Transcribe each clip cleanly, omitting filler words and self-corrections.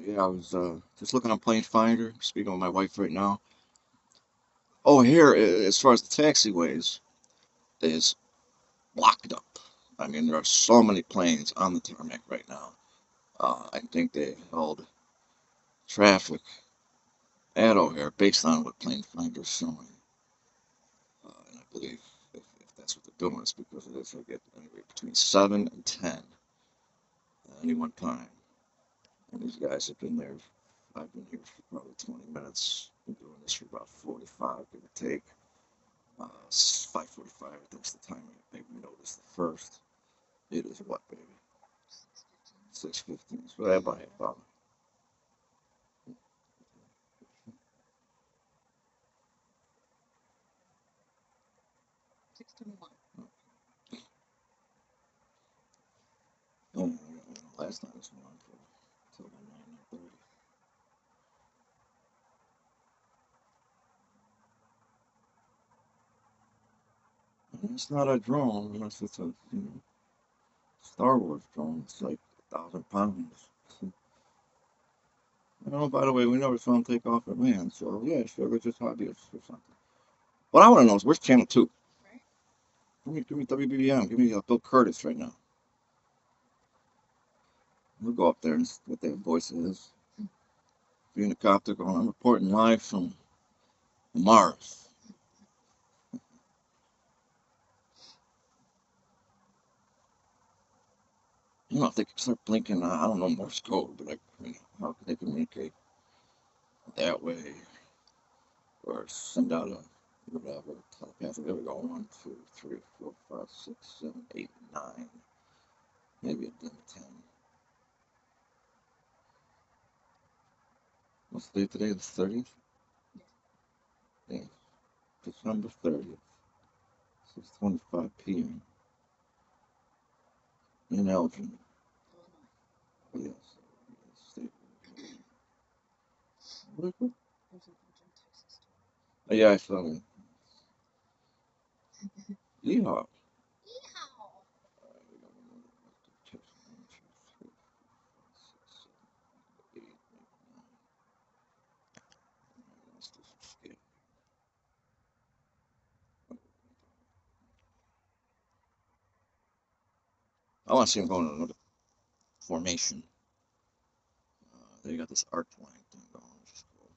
Yeah, I was just looking on Plane Finder, speaking with my wife right now. Oh, here, as far as the taxiways, is blocked up. I mean, there are so many planes on the tarmac right now. I think they held traffic at O'Hare based on what Plane Finder's showing. And I believe if that's what they're doing, it's because it is. They get anywhere between 7 and 10 at any one time. And these guys have been there. I've been here for probably 20 minutes. Been doing this for about 45, give or take. 5:45, that's the time I maybe noticed the first. It is what, baby? 6:15. So I buy about 6:21. Oh, last night was on for until 9:30. It's not a drone, unless it's a Star Wars drone. It's like 1,000 pounds. Oh, by the way, we never saw him take off at land, so yeah, sure, we're just hobbyists or something. What I want to know is where's Channel 2? Give me WBBM, give me Bill Curtis right now. We'll go up there and see what their voice is. Being a copter going, I'm reporting live from Mars. You know, if they could start blinking, I don't know Morse code, but how could they communicate that way or send out a whatever telepathic? There we go. 1, 2, 3, 4, 5, 6, 7, 8, 9, maybe a dim 10. What's the date today? The 30th? Yeah, December 30th, 6:25 p.m. in Elgin. Yes. State. What? Oh, yeah, I saw that. Yeehaw. I want to see him going in another formation. They got this arc line thing going, which is cool.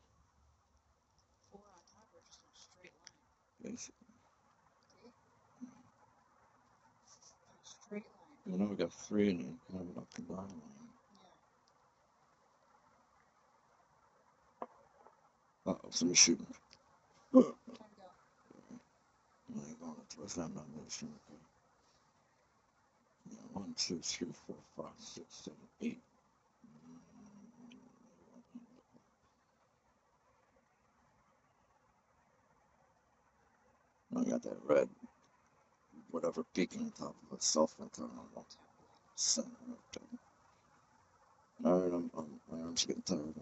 Basically. You know, we got three and then kind of an up and down line. Uh-oh, somebody's shooting. I ain't going to us. I'm not really shooting. Yeah, 1, 2, 3, 4, 5, 6, 7, 8. I got that red, whatever, beacon on top of a cell phone tower. I don't know. Center of that. All right, my arm's getting tired.